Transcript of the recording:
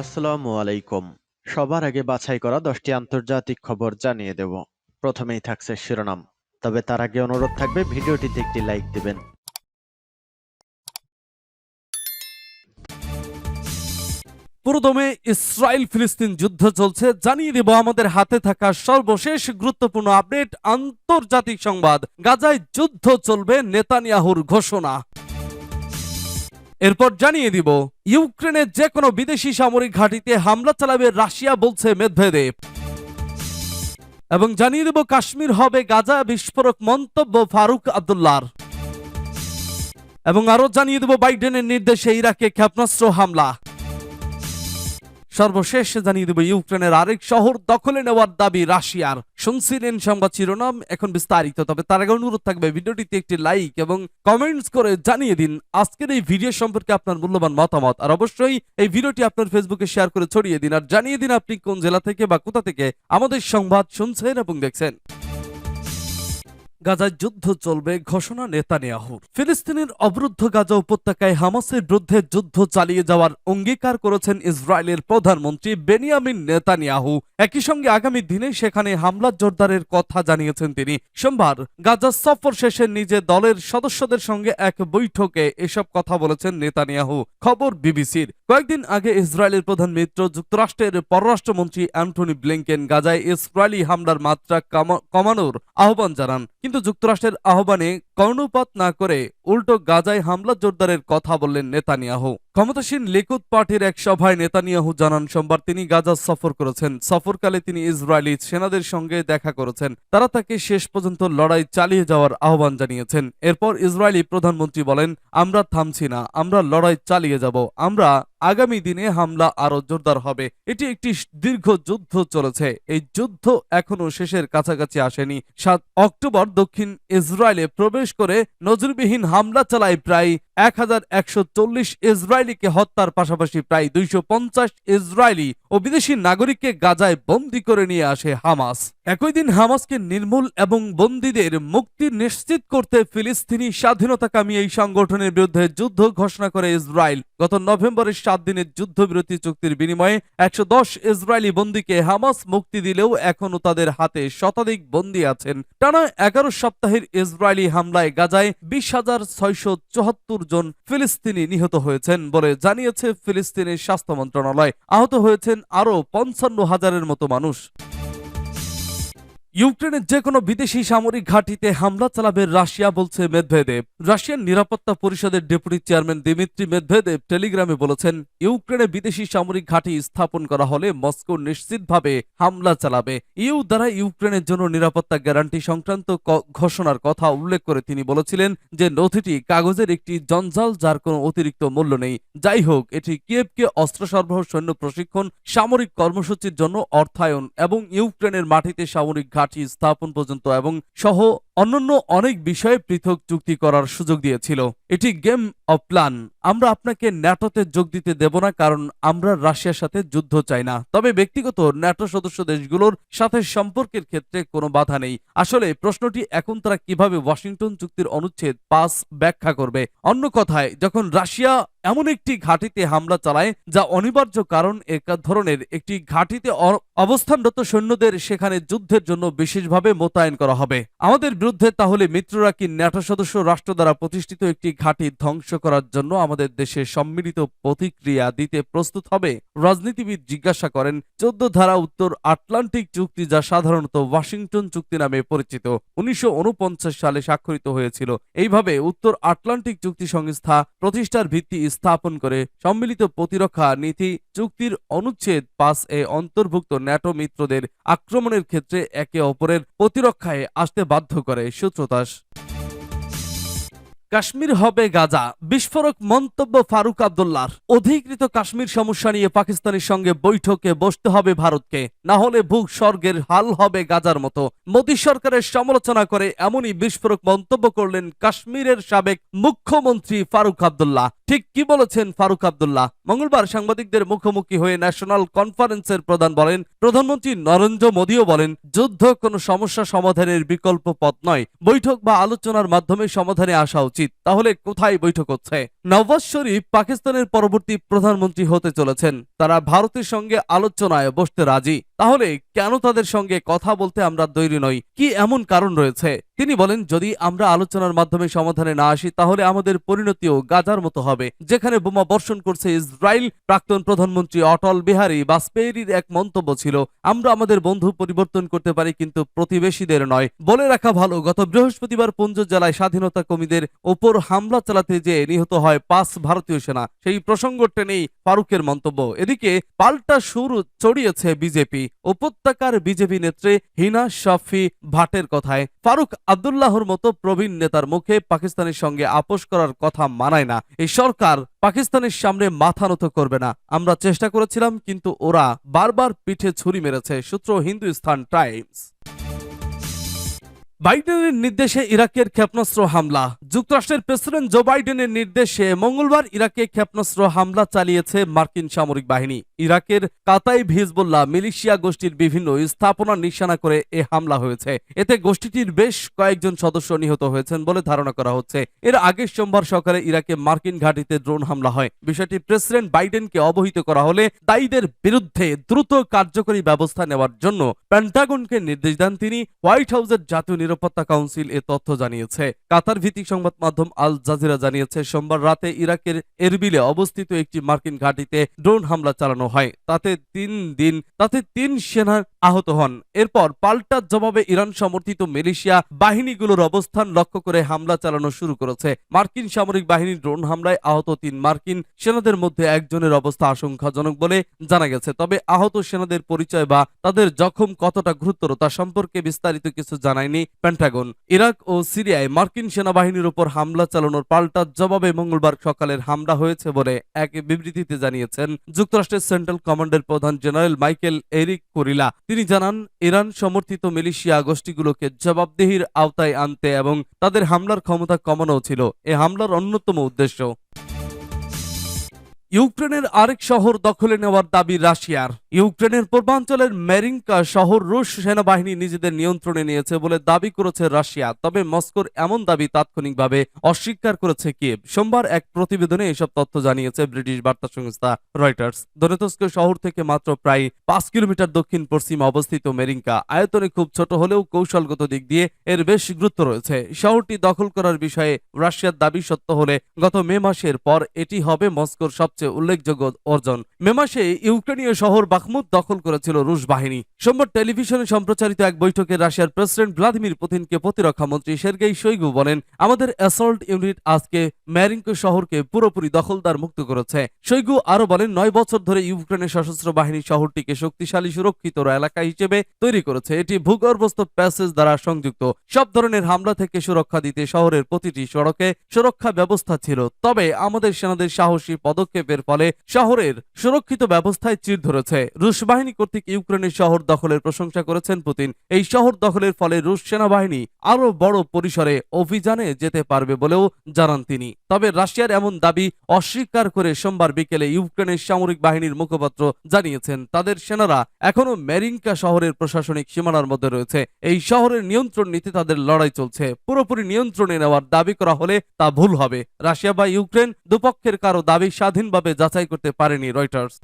আসসালামু আলাইকুম। সবার আগে বাছাই করা 10টি আন্তর্জাতিক খবর জানিয়ে দেব। প্রথমেই থাকছে শিরোনাম। তবে তার আগে অনুরোধ থাকবে ভিডিওটিতে একটি লাইক দিবেন। পুরোদমে ইসরায়েল ফিলিস্তিন যুদ্ধ চলছে, জানিয়ে দেব আমাদের হাতে থাকা সর্বশেষ গুরুত্বপূর্ণ আপডেট। আন্তর্জাতিক সংবাদ, গাজায় যুদ্ধ চলবে, নেতানিয়াহুর ঘোষণা। এরপর জানিয়ে দিব ইউক্রেনের যে কোনো বিদেশি সামরিক ঘাঁটিতে হামলা চালাবে রাশিয়া, বলছে মেদভেদেব। এবং জানিয়ে দেব কাশ্মীর হবে গাজা, বিস্ফোরক মন্তব্য ফারুক আব্দুল্লাহর। এবং আরো জানিয়ে দেব বাইডেনের নির্দেশে ইরাকে ক্ষেপণাস্ত্র হামলা। সর্বশেষ জানিয়ে দেব ইউক্রেনের আরেক শহর দখলে নেওয়ার দাবি রাশিয়ার। শুনছিলেন সংবাদ শিরোনাম, এখন বিস্তারিত। তবে তার আগে অনুরোধ থাকবে ভিডিওটিতে একটি লাইক এবং কমেন্টস করে জানিয়ে দিন আজকের এই ভিডিও সম্পর্কে আপনার মূল্যবান মতামত। আর অবশ্যই এই ভিডিওটি আপনার ফেসবুকে শেয়ার করে ছড়িয়ে দিন, আর জানিয়ে দিন আপনি কোন জেলা থেকে বা কোথা থেকে আমাদের সংবাদ শুনছেন এবং দেখছেন। গাজায় যুদ্ধ চলবে, ঘোষণা নেতানিয়াহুর। ফিলিস্তিনের অবরুদ্ধ গাজা উপত্যকায় হামাসের বিরুদ্ধে যুদ্ধ চালিয়ে যাওয়ার অঙ্গীকার করেছেন ইসরায়েলের প্রধানমন্ত্রী বেনিয়ামিন নেতানিয়াহু। একই সঙ্গে আগামী দিনে সেখানে হামলা জোরদারের কথা জানিয়েছেন তিনি। সোমবার গাজা সফর শেষে নিজে দলের সদস্যদের সঙ্গে এক বৈঠকে এসব কথা বলেছেন নেতানিয়াহু, খবর বিবিসির। কয়েকদিন আগে ইসরায়েলের প্রধান মিত্র যুক্তরাষ্ট্রের পররাষ্ট্রমন্ত্রী অ্যান্টনি ব্লিংকেন গাজায় ইসরায়েলি হামলার মাত্রা কমানোর আহ্বান জানান, কিন্তু যুক্তরাষ্ট্রের আহ্বানে কর্ণপাত না করে উল্টো গাজায় হামলা জোরদারের কথা বললেন নেতানিয়াহু। ক্ষমতাসীন লিকুদ পার্টির এক সভায় নেতানিয়াহু জানান সোমবার তিনি গাজা সফর করেছেন। সফরকালে তিনি ইসরায়েলি সেনাদের সঙ্গে দেখা করেছেন। তারা তাকে শেষ পর্যন্ত লড়াই চালিয়ে যাওয়ার আহ্বান জানিয়েছেন। এরপর ইসরায়েলি প্রধানমন্ত্রী বলেন, আমরা থামছি না, আমরা লড়াই চালিয়ে যাব, আমরা আগামী দিনে হামলা আরো জোরদার হবে। এটি একটি দীর্ঘ যুদ্ধ চলেছে, এই যুদ্ধ এখনো শেষের কাছাকাছি আসেনি। 7 অক্টোবর দক্ষিণ ইসরায়েলে প্রবেশ করে নজিরবিহীন হামলা চালায় প্রায় 1140 ইসরায়েলিকে হত্যার পাশাপাশি প্রায় 250 ইসরায়েলি ও বিদেশি নাগরিককে গাজায় বন্দী করে নিয়ে আসে হামাস। একই দিন হামাসকে নির্মূল এবং বন্দীদের মুক্তি নিশ্চিত করতে ফিলিস্তিনি স্বাধীনতাকামী এই সংগঠনের বিরুদ্ধে যুদ্ধ ঘোষণা করে ইসরায়েল। গত নভেম্বরের 7 দিনের যুদ্ধবিরতি চুক্তির বিনিময়ে 110 ইসরায়েলি বন্দীকে হামাস মুক্তি দিলেও এখনও তাদের হাতে শতাধিক বন্দী আছেন। টানা 11 সপ্তাহের ইসরায়েলি হামলায় গাজায় 20,674 জন ফিলিস্তিনি নিহত হয়েছেন বলে জানিয়েছে ফিলিস্তিনের স্বাস্থ্য মন্ত্রণালয়। আহত হয়েছেন আরও 55,000-এর মতো মানুষ। ইউক্রেনের যে কোনো বিদেশি সামরিক ঘাঁটিতে হামলা চালাবে রাশিয়া, বলছে মেদভেদেব। রাশিয়ার নিরাপত্তা পরিষদের ডেপুটি চেয়ারম্যান দিমিত্রি মেদভেদেব টেলিগ্রামে বলেছেন, ইউক্রেনে বিদেশি সামরিক ঘাঁটি স্থাপন করা হলে মস্কো নিশ্চিতভাবে হামলা চালাবে। ইউ দ্বারা ইউক্রেনের জন্য নিরাপত্তা গ্যারান্টি সংক্রান্ত ঘোষণার কথা উল্লেখ করে তিনি বলেছিলেন যে নথিটি কাগজের একটি জঞ্জাল, যার কোনো অতিরিক্ত মূল্য নেই। যাই হোক, এটি কিয়েভকে অস্ত্র সরবরাহ, সৈন্য প্রশিক্ষণ, সামরিক কর্মসূচির জন্য অর্থায়ন এবং ইউক্রেনের মাটিতে সামরিক ঘাঁটি স্থাপন পর্যন্ত এবং সহ অন্যান্য অনেক বিষয়ে পৃথক চুক্তি করার সুযোগ দিয়েছিল। এটি গেম অফ প্ল্যান। আমরা আপনাকে ন্যাটোতে যোগ দিতে দেব না, কারণ আমরা রাশিয়ার সাথে যুদ্ধ চাই না। তবে ব্যক্তিগত ন্যাটো সদস্য দেশগুলোর সাথে সম্পর্কের ক্ষেত্রে কোনো বাধা নেই। আসলে প্রশ্নটি এখন তারা কিভাবে ওয়াশিংটন চুক্তির অনুচ্ছেদ 5 ব্যাখ্যা করবে। অন্য কথায়, যখন রাশিয়া এমন একটি ঘাঁটিতে হামলা চালায় যা অনিবার্য, কারণ এক ধরনের একটি ঘাঁটিতে অবস্থানরত সৈন্যদের সেখানে যুদ্ধের জন্য বিশেষভাবে মোতায়েন করা হবে আমাদের বিরুদ্ধে, তাহলে মিত্ররা কি ন্যাটো সদস্য রাষ্ট্র দ্বারা প্রতিষ্ঠিত একটি ঘাঁটি ধ্বংস করার জন্য আমাদের দেশে সম্মিলিত প্রতিক্রিয়া দিতে প্রস্তুত হবে? রাজনীতিবিদ জিজ্ঞাসা করেন। 14 ধারা উত্তর আটলান্টিক চুক্তি, যা সাধারণত ওয়াশিংটন চুক্তি নামে পরিচিত, 1949 সালে স্বাক্ষরিত হয়েছিল। এইভাবে উত্তর আটলান্টিক চুক্তি সংস্থা প্রতিষ্ঠার ভিত্তি স্থাপন করে সম্মিলিত প্রতিরক্ষা নীতি চুক্তির অনুচ্ছেদ 5 এ অন্তর্ভুক্ত ন্যাটো মিত্রদের আক্রমণের ক্ষেত্রে একে অপরের প্রতিরক্ষায় আসতে বাধ্য করে। সূত্রতাস। কাশ্মীর হবে গাজা, বিস্ফোরক মন্তব্য ফারুক আব্দুল্লাহর। অধিকৃত কাশ্মীর সমস্যা নিয়ে পাকিস্তানের সঙ্গে বৈঠকে বসতে হবে ভারতকে, না হলে ভূস্বর্গের হাল হবে গাজার মতো। মোদী সরকারের সমালোচনা করে এমনই বিস্ফোরক মন্তব্য করলেন কাশ্মীরের সাবেক মুখ্যমন্ত্রী ফারুক আব্দুল্লাহ। ঠিক কি বলেছেন ফারুক আব্দুল্লাহ? মঙ্গলবার সাংবাদিকদের মুখোমুখি হয়ে ন্যাশনাল কনফারেন্সের প্রধান বলেন, প্রধানমন্ত্রী নরেন্দ্র মোদীও বলেন, যুদ্ধ কোনো সমস্যা সমাধানের বিকল্প পথ নয়, বৈঠক বা আলোচনার মাধ্যমে সমাধানে আসা উচিত। তাহলে কোথায় বৈঠক হচ্ছে? নওয়াজ শরীফ পাকিস্তানের পরবর্তী প্রধানমন্ত্রী হতে চলেছেন। তারা ভারতের সঙ্গে আলোচনায় বসতে রাজি। তাহলে কেন তাদের সঙ্গে কথা বলতে আমরা তৈরি নই? কি এমন কারণ রয়েছে? তিনি বলেন, যদি আমরা আলোচনার মাধ্যমে সমাধানে না আসি তাহলে আমাদের পরিণতিও গাজার মতো হবে, যেখানে বোমা বর্ষণ করছে ইসরায়েল। প্রাক্তন প্রধানমন্ত্রী অটল বিহারী বাজপেয়ীর এক মন্তব্য ছিল, আমরা আমাদের বন্ধু পরিবর্তন করতে পারি কিন্তু প্রতিবেশীদের নয়। বলে রাখা ভালো, গত বৃহস্পতিবার পুঞ্জ জেলায় স্বাধীনতা কর্মীদের ওপর হামলা চালাতে যেয়ে নিহত হয় 5 ভারতীয় সেনা। সেই প্রসঙ্গ টেনেই ফারুকের মন্তব্য। এদিকে পাল্টা সুর চড়িয়েছে বিজেপি। উপত্যকার বিজেপি নেত্রী হিনা শাফি ভাটের কথায়, ফারুক আব্দুল্লাহর মতো প্রবীণ নেতার মুখে পাকিস্তানের সঙ্গে আপোষ করার কথা মানায় না। এই সরকার পাকিস্তানের সামনে মাথা নত করবে না। আমরা চেষ্টা করেছিলাম কিন্তু ওরা বারবার পিঠে ছুরি মেরেছে। সূত্র হিন্দুস্তান টাইমস। বাইডেনের নির্দেশে ইরাকের ক্ষেপণাস্ত্র হামলা। যুক্তরাষ্ট্রের প্রেসিডেন্ট জো বাইডেনের নির্দেশে মঙ্গলবার ইরাকে ক্ষেপণাস্ত্র হামলা চালিয়েছে মার্কিন সামরিক বাহিনী। ইরাকের কাতাইব হিজবুল্লাহ মিলিশিয়া গোষ্ঠীর বিভিন্ন স্থাপনা নিশানা করে এ হামলা হয়েছে। এতে গোষ্ঠীটির বেশ কয়েকজন সদস্য নিহত হয়েছেন বলে ধারণা করা হচ্ছে। এর আগে সোমবার সকালে ইরাকে মার্কিন ঘাঁটিতে ড্রোন হামলা হয়। বিষয়টি প্রেসিডেন্ট বাইডেনকে অবহিত করা হলে দায়ীদের বিরুদ্ধে দ্রুত কার্যকরী ব্যবস্থা নেওয়ার জন্য পেন্টাগনকে নির্দেশ দেন তিনি। হোয়াইট হাউসের জাতীয় নিরাপত্তা কাউন্সিল এ তথ্য জানিয়েছে। কাতার ভিত্তিক সংবাদ মাধ্যম আল জাজিরা জানিয়েছে, সোমবার রাতে ইরাকের এরবিলে অবস্থিত একটি মার্কিন ঘাঁটিতে ড্রোন হামলা চালানো হয়। তাতে তিন সেনা আহত হন। এরপর পাল্টা জবাবে ইরান সমর্থিত মিলিশিয়া বাহিনীগুলোর অবস্থান লক্ষ্য করে হামলা চালানো শুরু করেছে। মার্কিন সামরিক বাহিনীর ড্রোন হামলায় আহত 3 মার্কিন সেনাদের মধ্যে একজনের অবস্থা আশঙ্কাজনক বলে জানা গেছে। তবে আহত সেনাদের পরিচয় বা তাদের জখম কতটা গুরুতর তা সম্পর্কে বিস্তারিত কিছু জানায়নি পেন্টাগন। ইরাক ও সিরিয়ায় মার্কিন সেনাবাহিনীর উপর হামলা চালানোর পাল্টা জবাবে মঙ্গলবার সকালের হামলা হয়েছে বলে এক বিবৃতিতে জানিয়েছেন যুক্তরাষ্ট্রের সেন্ট্রাল কমান্ডের প্রধান জেনারেল মাইকেল এরিক কোরিলা। তিনি জানান, ইরান সমর্থিত মিলিশিয়া গোষ্ঠীগুলোকে জবাবদিহির আওতায় আনতে এবং তাদের হামলার ক্ষমতা কমানো ছিল এ হামলার অন্যতম উদ্দেশ্য। ইউক্রেনের আরেক শহর দখলে নেওয়ার দাবি রাশিয়ার। ইউক্রেনের পূর্বাঞ্চলের মেরিঙ্কা শহর রুশ সেনাবাহিনী নিজেদের নিয়ন্ত্রণে নিয়েছে বলে দাবি করেছে রাশিয়া। তবে মস্কোর এমন দাবি তাৎক্ষণিকভাবে অস্বীকার করেছে কিয়েভ। সোমবার এক প্রতিবেদনে এসব তথ্য জানিয়েছে ব্রিটিশ বার্তা সংস্থা রয়টার্স। দনেতস্ক শহর থেকে মাত্র প্রায় 5 কিলোমিটার দক্ষিণ পশ্চিমে অবস্থিত মেরিঙ্কা আয়তনে খুব ছোট হলেও কৌশলগত দিক দিয়ে এর বেশ গুরুত্ব রয়েছে। শহরটি দখল করার বিষয়ে রাশিয়ার দাবি সত্য হলে গত মে মাসের পর এটি হবে মস্কোর সবচেয়ে উল্লেখযোগ্য অর্জন। মে মাসে ইউক্রেনীয় শহর বাখমুত দখল করেছিল রুশ বাহিনী। সোমবার টেলিভিশনে সম্প্রচারিত এক বৈঠকে রাশিয়ার প্রেসিডেন্ট ভ্লাদিমির পুতিনকে প্রতিরক্ষা মন্ত্রী সের্গেই শোইগু বলেন, আমাদের অ্যাসল্ট ইউনিট আজকে মেরিঙ্কো শহরকে পুরোপুরি দখলদার মুক্ত করেছে। শোইগু আরো বলেন, 9 বছর ধরে ইউক্রেনের সশস্ত্র বাহিনী শহরটিকে শক্তিশালী সুরক্ষিত এলাকা হিসেবে তৈরি করেছে। এটি ভূগর্ভস্থ প্যাসেজ দ্বারা সংযুক্ত। সব ধরনের হামলা থেকে সুরক্ষা দিতে শহরের প্রতিটি সড়কে সুরক্ষা ব্যবস্থা ছিল। তবে আমাদের সেনাদের সাহসী পদক্ষেপের ফলে শহরের সুরক্ষিত ব্যবস্থায় চির ধরেছে। রুশ বাহিনী কর্তৃক ইউক্রেনের শহর দখলের প্রশংসা করেছেন পুতিন। এই শহর দখলের ফলে রুশ সেনাবাহিনী আরো বড় পরিসরে অভিযানে যেতে পারবে বলেও জানান তিনি। তবে রাশিয়ার এমন দাবি অস্বীকার করে সোমবার বিকেলে ইউক্রেনের সামরিক বাহিনীর মুখপাত্র জানিয়েছেন, তাদের সেনারা এখনো মেরিঙ্কা শহরের প্রশাসনিক সীমানার মধ্যে রয়েছে। এই শহরের নিয়ন্ত্রণ নিতে তাদের লড়াই চলছে। পুরোপুরি নিয়ন্ত্রণে নেওয়ার দাবি করা হলে তা ভুল হবে। রাশিয়া বা ইউক্রেন দুপক্ষের কারো দাবি স্বাধীনভাবে যাচাই করতে পারেনি রয়টার্স।